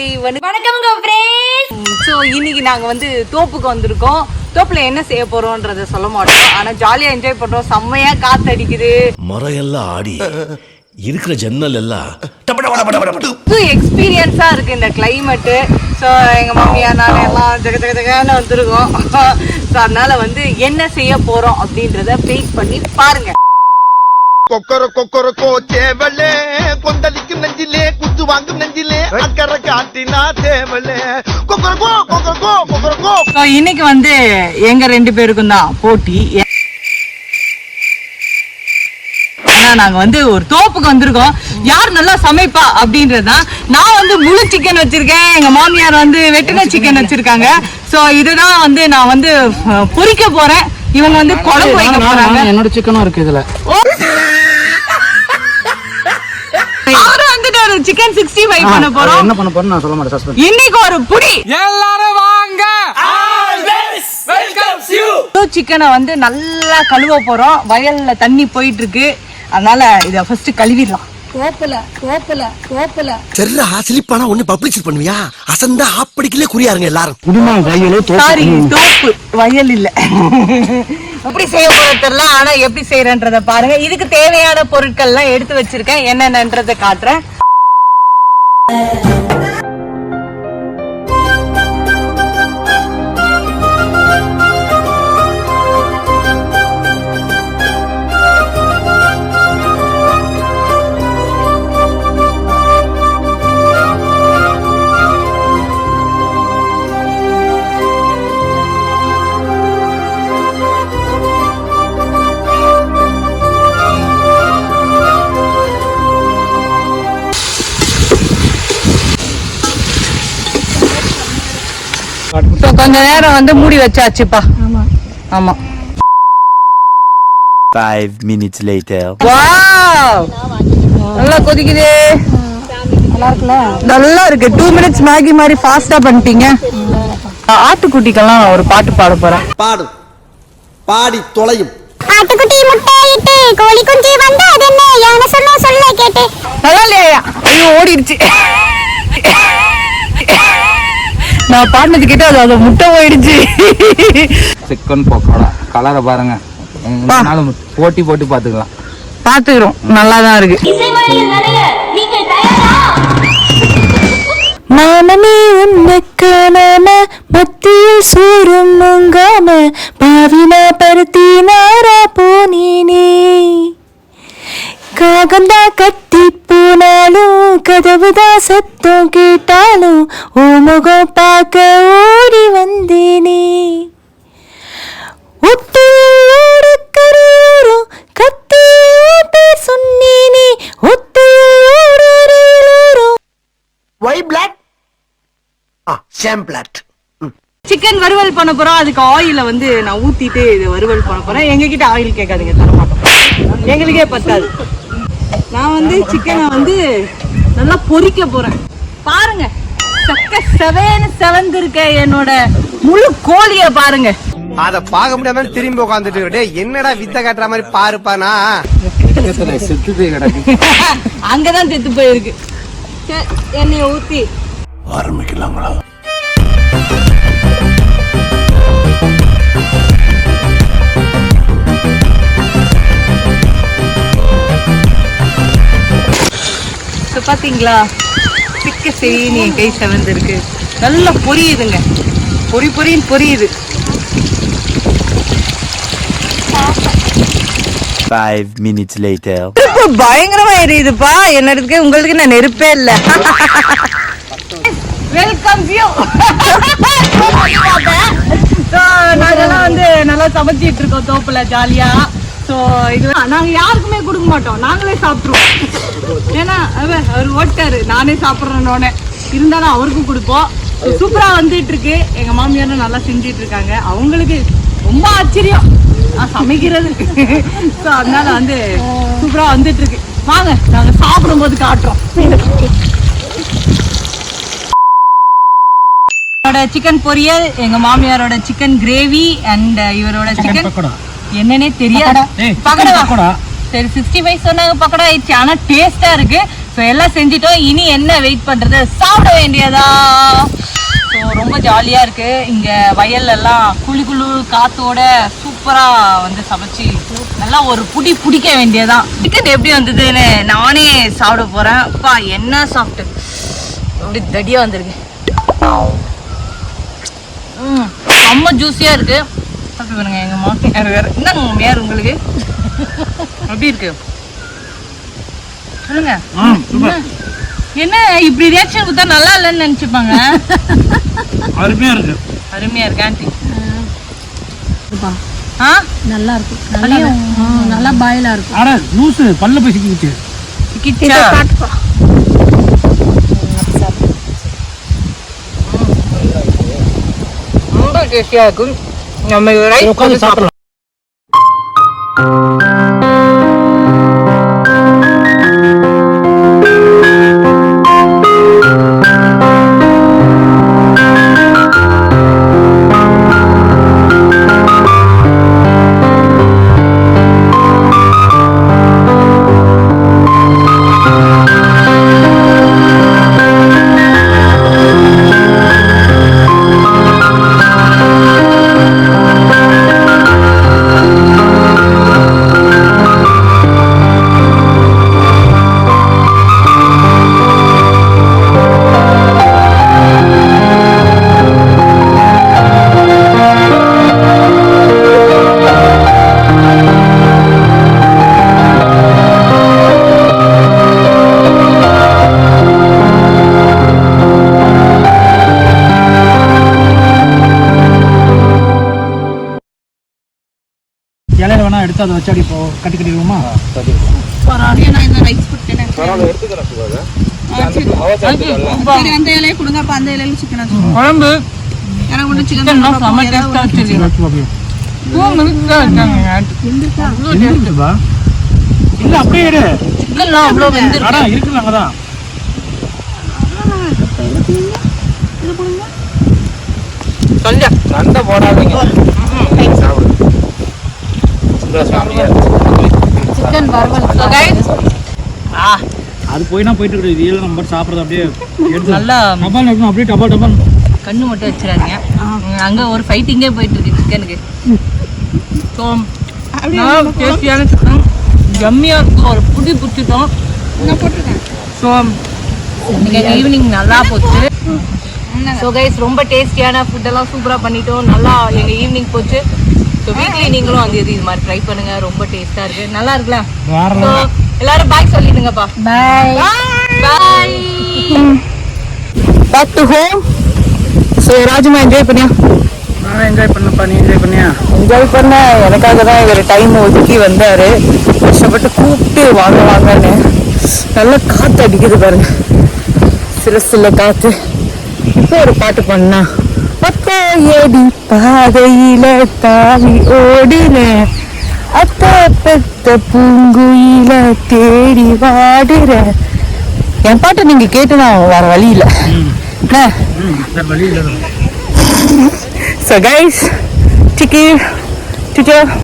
காலை வணக்கம் ஸோ இன்னைக்கு நாங்கள் வந்து தோப்புக்கு வந்திருக்கோம். தோப்புல என்ன செய்ய போறோம்ன்றத சொல்ல மாட்டோம், ஆனா ஜாலியா என்ஜாய் பண்றோம். செம்மையா காத்தடிக்குது, மரம் எல்லாம் ஆடி இருக்கிற ஜன்னல் எல்லாம் எக்ஸ்பீரியன்ஸா இருக்கு இந்த கிளைமேட்டு. ஸோ எங்க மாமியார் நாங்கள் எல்லாம் ஜகன்னு வந்துருக்கோம். ஸோ அதனால வந்து என்ன செய்ய போறோம் அப்படின்றத வெயிட் பண்ணி பாருங்க. கொக்கர கொக்கர கோச்சேவலே கொந்தளிக்கும் நெஞ்சிலே குத்து வாங்கும் நெஞ்சிலே அக்கறை காட்டினா தேவலே கொக்கர கோ கொக்கர கோ கொக்கர கோ. ஸோ இன்னைக்கு வந்து எங்க 2 பேருக்கும் தான் போட்டி. நாங்க வந்து ஒரு தோப்புக்கு வந்திருக்கோம். யார் நல்லா சமைப்பா அப்படின்றதுதான். நான் வந்து முழு சிக்கன் வச்சிருக்கேன், எங்க மாமியார் வந்து வெட்டின சிக்கன் வச்சிருக்காங்க. சோ இதுதான் வந்து நான் வந்து பொரிக்க போறேன், இவங்க வந்து குழம்பு வைக்க போறாங்க. என்னோட சிக்கனும் இருக்கு இதுல. அவரு வந்துட்டு ஒரு சிக்கன் 65 பண்ண போறோம். என்ன பண்ண போறோம் நான் சொல்ல மாட்டேன், சஸ்பென்ஸ். இன்னைக்கு ஒரு புடி எல்லாரும் வாங்க. சிக்கனை வந்து நல்லா கழுவ போறோம். வயல்ல தண்ணி போயிட்டு இருக்கு, அதனால இத ஃபர்ஸ்ட் கழுவிடலாம். சரிடா, சிலிப்பானா ஒண்ணு பப்ளிசிட்டி பண்ணுவியா? அசந்தா ஆப்படிக்கலே குறியாருங்க எல்லாரும். குடிமா வயலோ சாரி, தோப்பு வயல் இல்ல. எப்படி செய்ய போறது தெரியல, ஆனா எப்படி செய்யறன்றத பாருங்க. இதுக்கு தேவையான பொருட்கள் எல்லாம் எடுத்து வச்சிருக்கேன், என்னென்னன்றத காட்டுறேன். கொஞ்ச நேரம் வந்து மூடி வச்சாச்சுப்பா. ஆமா. 5 minutes later. வாவ், நல்லா கொதிக்குது. நல்லா இருக்கு. 2 minutes மேகி மாதிரி ஃபாஸ்டா பண்ணிட்டீங்க. ஆட்டுக்குட்டிக்கெல்லாம் ஒரு பாட்டு பாட போறேன். பாடும் பாடி தொலையும். ஆட்டுக்குட்டி முட்டையிட்டு கோழி குஞ்சு வந்து அது என்ன யானை சொன்ன சொல்ல கேட்டு. நல்லா இல்லையா? ஐயோ ஓடிடுச்சு. நான் பாடினது கேட்டு அது முட்டை போயிடுச்சு. சிக்கன் பக்கோடா கலரை பாருங்க. போட்டி போட்டு பாத்துக்கலாம். பாத்துக்கிறோம், நல்லாதான் இருக்கு. மாமனே உன்னக்கான மத்தியில் சூரும் முங்காம பாவினா பருத்தி நாரா போனீனே. காகந்தா கத்தி போனாலும் கதவுதான் சத்தம் கேட்டாலும் ஓ முகம் பார்க்க ஓடி வந்தேனே. ஒத்தையோடு கரையோரும் கத்தி பேர் சொன்னேனே. ஒத்தையோடு அரையோரும் ஒய் பிளாக் ஷாம் பிளாக். சிக்கன் வறுவல் பண்ண போறோம். அதுக்கு ஆயில வந்து நான் ஊத்திட்டு இது வறுவல் பண்ண போறேன். எங்க கிட்ட ஆயில் கேட்காதீங்க, தர மாட்டோம், எங்களுக்கே பத்தாது. நான் வந்து சிக்கனை வந்து நல்லா பொரிக்க போறேன். பாருங்க, சக்க செவந்து இருக்க என்னோட முழு கோழிய பாருங்க. அத பாக்க முடியாம திரும்பி உட்காந்துட்டு என்னடா வித்த காட்டுற மாதிரி பாருப்பானா. செத்து போய் கிடக்கு. அங்கதான் செத்து போயிருக்கு. எண்ணெய ஊத்தி ஆரம்பிக்கலாங்களா? பாத்தீங்களா, சிக்க செய்யி என் கை செவந்து இருக்கு. நல்லா பொரியுதுங்க, பொரின்னு பொரியுது. 5 minutes later. பயங்கரமா எரியுதுப்பா என்னதுக்கு. உங்களுக்கு நான் நெருப்பே இல்ல. Welcome you. நாங்கெல்லாம் வந்து நல்லா சமைச்சிட்டு இருக்கோம் தோப்புல ஜாலியா. ஸோ இது நாங்க யாருக்குமே கொடுக்க மாட்டோம், நாங்களே சாப்பிட்ருவோம். ஏன்னா அவர் ஓட்டாரு, நானே சாப்பிட்றேன்னோட இருந்தாலும் அவருக்கும் கொடுப்போம். சூப்பரா வந்துட்டு இருக்கு. எங்க மாமியாரும் நல்லா செஞ்சிட்டு இருக்காங்க. அவங்களுக்கு ரொம்ப ஆச்சரியம் நான் சமைக்கிறது. ஸோ அதனால வந்து சூப்பரா வந்துட்டு இருக்கு. வாங்க நாங்க சாப்பிடும் போது காட்டுறோம். சிக்கன் பொரியல், எங்க மாமியாரோட சிக்கன் கிரேவி அண்ட் இவரோட சிக்கன் என்னன்னே தெரியாது. பக்கடா சரி 65 சொன்னாங்க, பக்கடா ஆயிடுச்சு. ஆனா டேஸ்டா இருக்கு. ஸோ எல்லாம் செஞ்சிட்டோம். இனி என்ன வெயிட் பண்றது, சாப்பிட வேண்டியதா. ஸோ ரொம்ப ஜாலியா இருக்கு இங்க வயல்ல எல்லாம் குளி காத்தோட சூப்பரா வந்து சமைச்சு நல்லா ஒரு பிடிக்க வேண்டியதான். சிக்கன் எப்படி வந்ததுன்னு நானே சாப்பிட போறேன். அப்பா என்ன சாப்பிட்டு அப்படி தடியா வந்திருக்கு. ரொம்ப ஜூஸியா இருக்கு. சாப்பிட்டு பாருங்க. எங்க மாமியார் வேற என்ன மாமியார் உங்களுக்கு எப்படி இருக்கு சொல்லுங்க. என்ன இப்படி ரியாக்ஷன் கொடுத்தா நல்லா இல்லைன்னு நினைச்சுப்பாங்க. அருமையா இருக்கு. அருமையா இருக்கு ஆண்டி. நல்லா இருக்கும். நல்லா பாயிலா இருக்கும். அட லூசு பல்ல போய் சிக்கிச்சு. ரொம்ப டேஸ்டியா இருக்கும். நம்ம ரைஸ் உட்காந்து சாப்பிடலாம். இலையில வேணா எடுத்து அதை வச்சு அப்படி கட்டி கட்டிடுவோமா? அந்த இலையை கொடுங்கப்பா. அந்த இலையில சிக்கன் குழம்பு எனக்கு மட்டும் சிக்கன் இல்ல அப்படியே எடு. சிக்கன்லாம் அவ்வளோ வெந்திருக்கு. இருக்குல்ல அங்கதான். சண்டை போடாதீங்க. சிக்கன் வறுவல். அது போயினா போயிட்டு இருக்குது. இது நம்ம சாப்பிட்றது அப்படியே எடுத்து நல்லா டபால் எடுக்கணும். அப்படியே டபால் கண்ணு மட்டும் வச்சிடாதீங்க. அங்கே ஒரு ஃபைட்டிங்கே போயிட்டு இருக்கு சிக்கனுக்கு. ஸோ டேஸ்டியான சிக்கன் ஜம்மியாக இருக்கும். ஒரு பிடிச்சிட்டோம். ஸோ இன்னைக்கு ஈவினிங் நல்லா போச்சு. ஸோ கைஸ் ரொம்ப டேஸ்டியான ஃபுட்டெல்லாம் சூப்பராக பண்ணிட்டோம். நல்லா எங்கள் ஈவினிங் போச்சு. ஸோ வீக்லி நீங்களும் வந்து இது மாதிரி ட்ரை பண்ணுங்க. ரொம்ப டேஸ்ட்டாக இருக்கு. நல்லா இருக்குல்ல? ஸோ எல்லாரும் பாய் சொல்லிடுங்கப்பா. Bye bye. Back to home. So ராஜுமா என்ஜாய் பண்ணியா? நான் என்ஜாய் பண்ணப்பா. நீ என்ஜாய் பண்ணியா? என்ஜாய் பண்ண. எனக்காக தான் இவர் டைம் ஒதுக்கி வந்தார். கஷ்டப்பட்டு கூப்பிட்டு வாங்கன்னு. நல்லா காற்று அடிக்குது பாருங்க. சில காற்று. இப்போ ஒரு பாட்டு பண்ணா அப்பா ஏடி பாதையில தாவி ஓடின அத்த பெத்த பூங்குயில தேடி வாடுற. என் பாட்டை நீங்க கேட்டுனா வேற வழி இல்லை. So guys, take care.